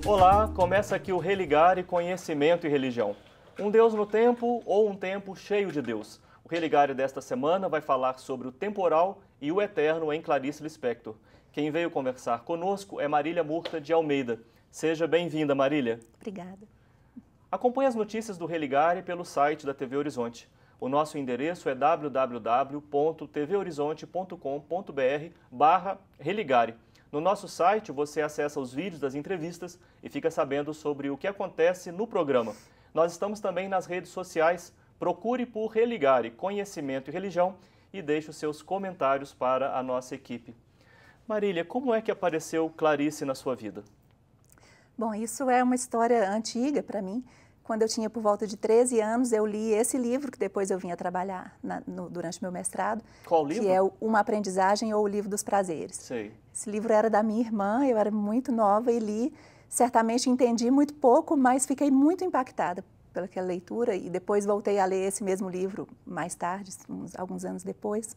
Olá, começa aqui o Religare Conhecimento e Religião. Um Deus no tempo ou um tempo cheio de Deus. O Religare desta semana vai falar sobre o temporal e o eterno em Clarice Lispector. Quem veio conversar conosco é Marília Murta de Almeida. Seja bem-vinda, Marília. Obrigada. Acompanhe as notícias do Religare pelo site da TV Horizonte. O nosso endereço é www.tvhorizonte.com.br/religare. No nosso site você acessa os vídeos das entrevistas e fica sabendo sobre o que acontece no programa. Nós estamos também nas redes sociais. Procure por Religare, Conhecimento e Religião e deixe os seus comentários para a nossa equipe. Marília, como é que apareceu Clarice na sua vida? Bom, isso é uma história antiga para mim. Quando eu tinha por volta de 13 anos, eu li esse livro, que depois eu vim a trabalhar durante meu mestrado. Qual livro? Que é Uma Aprendizagem ou O Livro dos Prazeres. Sei. Esse livro era da minha irmã, eu era muito nova e li. Certamente entendi muito pouco, mas fiquei muito impactada pelaquela leitura e depois voltei a ler esse mesmo livro mais tarde, alguns anos depois.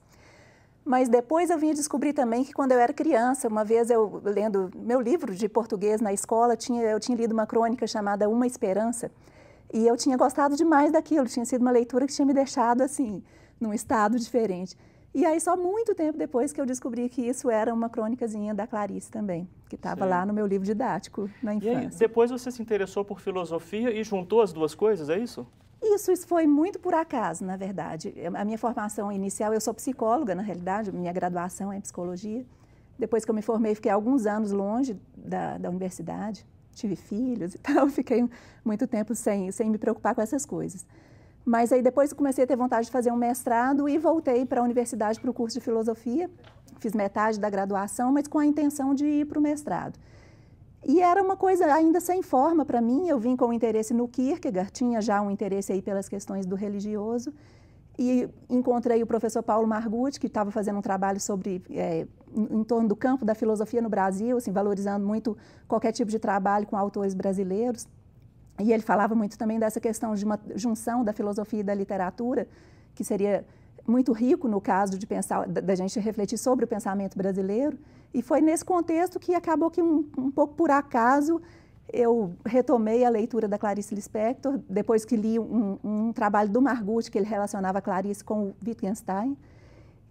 Mas depois eu vim a descobrir também que quando eu era criança, uma vez eu lendo meu livro de português na escola, eu tinha lido uma crônica chamada Uma Esperança. E eu tinha gostado demais daquilo, tinha sido uma leitura que tinha me deixado assim, num estado diferente. E aí só muito tempo depois que eu descobri que isso era uma crônicazinha da Clarice também, que estava lá no meu livro didático na infância. E aí, depois você se interessou por filosofia e juntou as duas coisas, é isso? Isso foi muito por acaso, na verdade. A minha formação inicial, eu sou psicóloga, na realidade, minha graduação é em psicologia. Depois que eu me formei, fiquei alguns anos longe da universidade. Tive filhos e tal, fiquei muito tempo sem me preocupar com essas coisas. Mas aí depois eu comecei a ter vontade de fazer um mestrado e voltei para a universidade para o curso de filosofia. Fiz metade da graduação, mas com a intenção de ir para o mestrado. E era uma coisa ainda sem forma para mim, eu vim com interesse no Kierkegaard, tinha já um interesse aí pelas questões do religioso. E encontrei o professor Paulo Margutti, que estava fazendo um trabalho sobre, em torno do campo da filosofia no Brasil, assim, valorizando muito qualquer tipo de trabalho com autores brasileiros. E ele falava muito também dessa questão de uma junção da filosofia e da literatura, que seria muito rico no caso de pensar, da gente refletir sobre o pensamento brasileiro. E foi nesse contexto que acabou que um pouco por acaso eu retomei a leitura da Clarice Lispector, depois que li um trabalho do Margutti, que ele relacionava a Clarice com o Wittgenstein.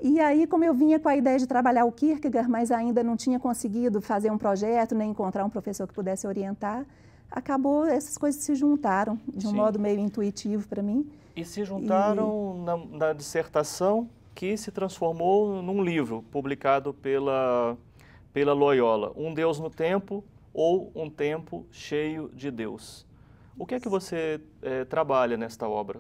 E aí, como eu vinha com a ideia de trabalhar o Kierkegaard, mas ainda não tinha conseguido fazer um projeto, nem encontrar um professor que pudesse orientar, acabou, essas coisas se juntaram de um modo meio intuitivo para mim. E se juntaram na dissertação que se transformou num livro publicado pela Loyola, Um Deus no Tempo ou Um Tempo Cheio de Deus. O que é que você trabalha nesta obra?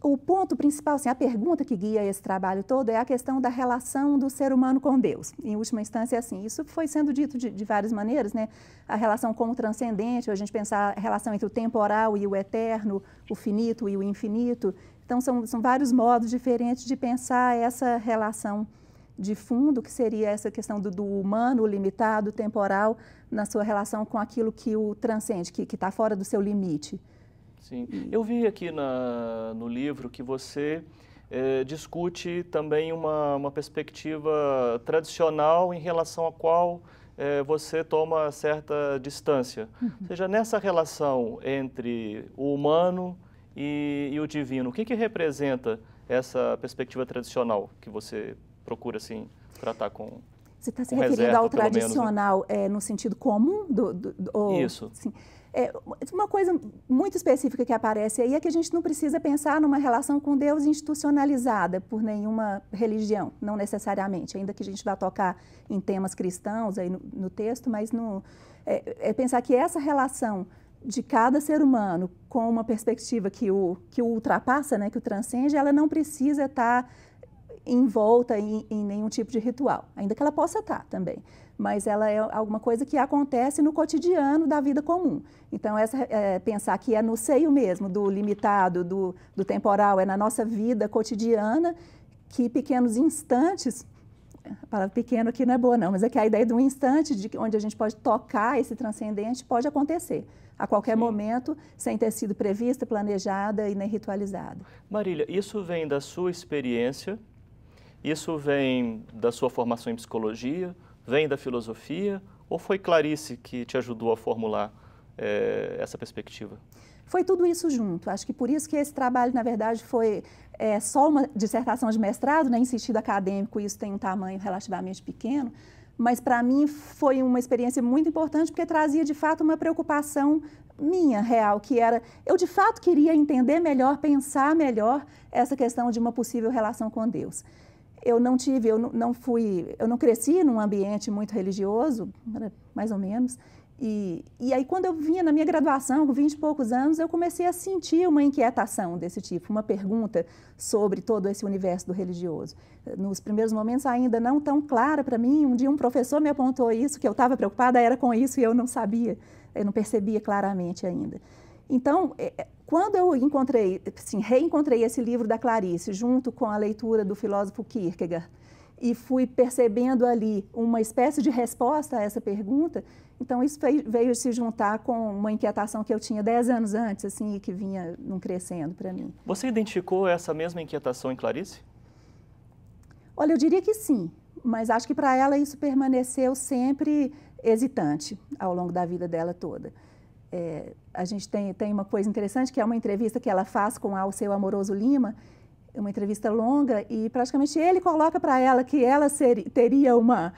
O ponto principal, assim, a pergunta que guia esse trabalho todo é a questão da relação do ser humano com Deus. Em última instância, assim, isso foi sendo dito de várias maneiras, né? A relação com o transcendente, a gente pensar a relação entre o temporal e o eterno, o finito e o infinito. Então, são vários modos diferentes de pensar essa relação de fundo, que seria essa questão do humano, o limitado, o temporal, na sua relação com aquilo que o transcende, que está fora do seu limite. Sim. Eu vi aqui no livro que você discute também uma perspectiva tradicional em relação à qual você toma certa distância. Ou seja, nessa relação entre o humano e o divino, o que representa essa perspectiva tradicional que você procura assim, tratar com Você está se referindo ao tradicional menos, né? No sentido comum? Isso. Sim. Uma coisa muito específica que aparece aí é que a gente não precisa pensar numa relação com Deus institucionalizada por nenhuma religião, não necessariamente, ainda que a gente vá tocar em temas cristãos aí no texto, mas pensar que essa relação de cada ser humano com uma perspectiva que o ultrapassa, né, que o transcende, ela não precisa estar envolta em nenhum tipo de ritual, ainda que ela possa estar também, mas ela é alguma coisa que acontece no cotidiano da vida comum. Então, pensar que é no seio mesmo do limitado, do temporal, é na nossa vida cotidiana que pequenos instantes, a palavra pequeno aqui não é boa não, mas é que a ideia de um instante onde a gente pode tocar esse transcendente pode acontecer a qualquer momento, sem ter sido prevista, planejada e nem ritualizada. Marília, isso vem da sua experiência? Isso vem da sua formação em psicologia? Vem da filosofia? ou foi Clarice que te ajudou a formular essa perspectiva? Foi tudo isso junto. Acho que por isso que esse trabalho, na verdade, foi só uma dissertação de mestrado, né, em sentido acadêmico, isso tem um tamanho relativamente pequeno, mas para mim foi uma experiência muito importante porque trazia, de fato, uma preocupação minha, real, que era, eu de fato queria entender melhor, pensar melhor essa questão de uma possível relação com Deus. Eu não cresci num ambiente muito religioso, mais ou menos, e aí quando eu vinha na minha graduação, com 20 e poucos anos, eu comecei a sentir uma inquietação desse tipo, uma pergunta sobre todo esse universo do religioso. Nos primeiros momentos ainda não tão clara para mim, um dia um professor me apontou isso, que eu estava preocupada era com isso e eu não sabia, eu não percebia claramente ainda. Então, quando eu reencontrei esse livro da Clarice, junto com a leitura do filósofo Kierkegaard, e fui percebendo ali uma espécie de resposta a essa pergunta, então isso veio se juntar com uma inquietação que eu tinha 10 anos antes, assim, e que vinha não crescendo para mim. Você identificou essa mesma inquietação em Clarice? Olha, eu diria que sim, mas acho que para ela isso permaneceu sempre hesitante ao longo da vida dela toda. A gente tem uma coisa interessante, que é uma entrevista que ela faz com o seu Amoroso Lima, uma entrevista longa, e praticamente ele coloca para ela que ela teria uma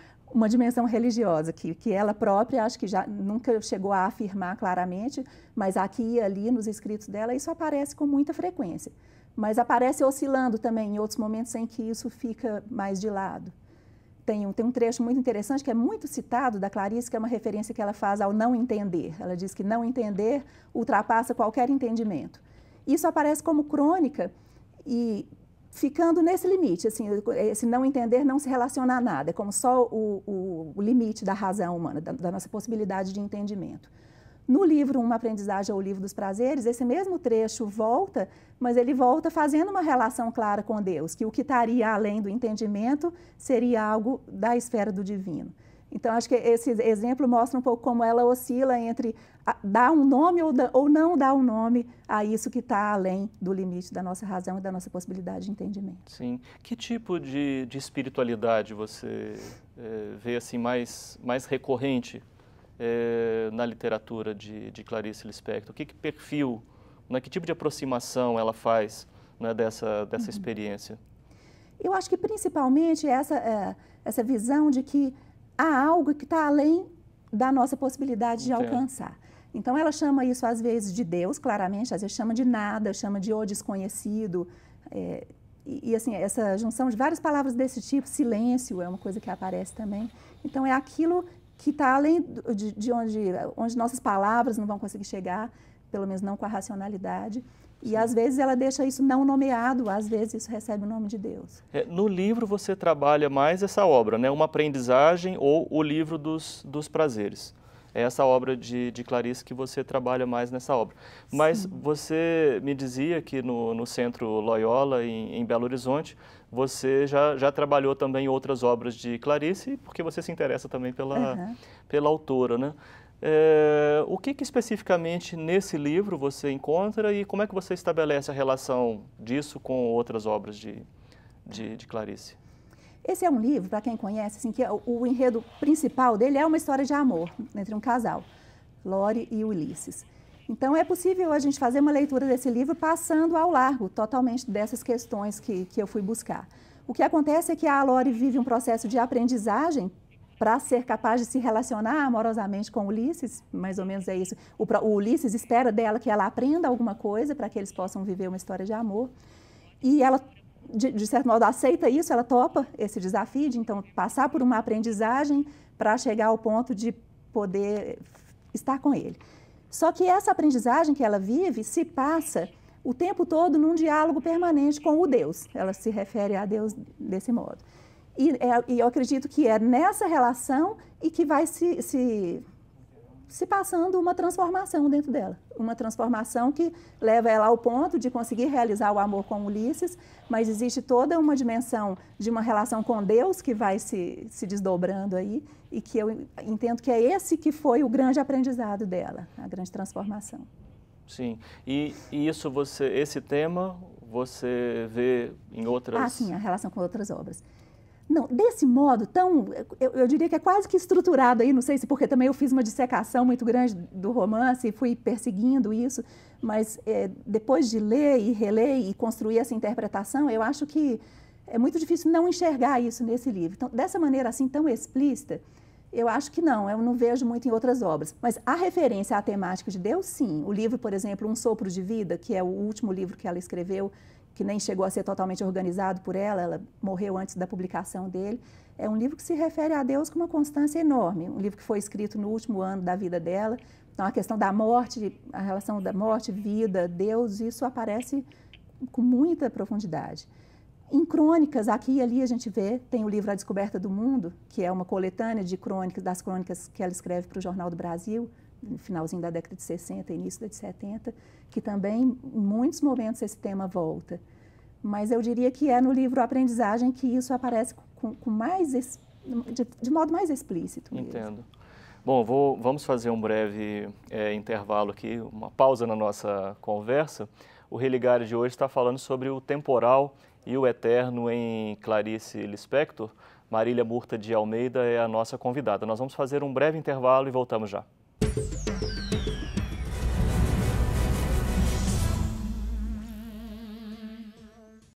dimensão religiosa, que ela própria, acho que já nunca chegou a afirmar claramente, mas aqui e ali nos escritos dela isso aparece com muita frequência. Mas aparece oscilando também em outros momentos em que isso fica mais de lado. Tem um trecho muito interessante que é muito citado da Clarice, que é uma referência que ela faz ao não entender. Ela diz que não entender ultrapassa qualquer entendimento. Isso aparece como crônica e ficando nesse limite, assim, esse não entender não se relaciona a nada, é como só o limite da razão humana, da nossa possibilidade de entendimento. No livro Uma Aprendizagem ao Livro dos Prazeres, esse mesmo trecho volta, mas ele volta fazendo uma relação clara com Deus, que o que estaria além do entendimento seria algo da esfera do divino. Então, acho que esse exemplo mostra um pouco como ela oscila entre dar um nome ou não dar um nome a isso que está além do limite da nossa razão e da nossa possibilidade de entendimento. Sim. Que tipo de espiritualidade você vê assim, mais recorrente na literatura de Clarice Lispector? Que perfil, né, que tipo de aproximação ela faz, né, dessa experiência? Eu acho que principalmente essa visão de que há algo que está além da nossa possibilidade de alcançar. Então, ela chama isso, às vezes, de Deus, claramente, às vezes chama de nada, chama de o desconhecido. Assim, essa junção de várias palavras desse tipo, silêncio é uma coisa que aparece também. Então, é aquilo que está além de onde nossas palavras não vão conseguir chegar, pelo menos não com a racionalidade. E, às vezes, ela deixa isso não nomeado, às vezes isso recebe o nome de Deus. No livro você trabalha mais essa obra, né? Uma Aprendizagem ou O Livro dos Prazeres. É essa obra de Clarice que você trabalha mais nessa obra. Mas sim, você me dizia que no Centro Loyola, em Belo Horizonte, você já trabalhou também outras obras de Clarice, porque você se interessa também pela autora, né? O que especificamente nesse livro você encontra e como é que você estabelece a relação disso com outras obras de Clarice? Esse é um livro, para quem conhece, assim, que o enredo principal dele é uma história de amor entre um casal, Lore e Ulisses. Então, é possível a gente fazer uma leitura desse livro passando ao largo totalmente dessas questões que eu fui buscar. O que acontece é que a Lore vive um processo de aprendizagem para ser capaz de se relacionar amorosamente com Ulisses, mais ou menos é isso. O Ulisses espera dela que ela aprenda alguma coisa para que eles possam viver uma história de amor. E ela, de certo modo, aceita isso, ela topa esse desafio de, então, passar por uma aprendizagem para chegar ao ponto de poder estar com ele. Só que essa aprendizagem que ela vive se passa o tempo todo num diálogo permanente com o Deus. Ela se refere a Deus desse modo. E eu acredito que é nessa relação e que vai se passando uma transformação dentro dela. Uma transformação que leva ela ao ponto de conseguir realizar o amor com Ulisses, mas existe toda uma dimensão de uma relação com Deus que vai se desdobrando aí e que eu entendo que é esse que foi o grande aprendizado dela, a grande transformação. Sim. E isso esse tema você vê em outras... Ah, sim, a relação com outras obras. Não, desse modo, tão, eu diria que é quase que estruturado aí, não sei se porque também eu fiz uma dissecação muito grande do romance e fui perseguindo isso, mas depois de ler e reler e construir essa interpretação, eu acho que é muito difícil não enxergar isso nesse livro. Então, dessa maneira assim tão explícita, eu acho que não, eu não vejo muito em outras obras. Mas a referência à temática de Deus, sim. O livro, por exemplo, Um Sopro de Vida, que é o último livro que ela escreveu, que nem chegou a ser totalmente organizado por ela morreu antes da publicação dele. É um livro que se refere a Deus com uma constância enorme, um livro que foi escrito no último ano da vida dela. Então, a questão da morte, a relação da morte, vida, Deus, isso aparece com muita profundidade. Em crônicas, aqui e ali a gente vê, tem o livro A Descoberta do Mundo, que é uma coletânea de crônicas, das crônicas que ela escreve para o Jornal do Brasil, no finalzinho da década de 60, início da de 70, que também, em muitos momentos, esse tema volta. Mas eu diria que é no livro Aprendizagem que isso aparece com mais, de modo mais explícito mesmo. Entendo. Bom, vamos fazer um breve intervalo aqui, uma pausa na nossa conversa. O Religare de hoje está falando sobre o temporal e o eterno em Clarice Lispector. Marília Murta de Almeida é a nossa convidada. Nós vamos fazer um breve intervalo e voltamos já.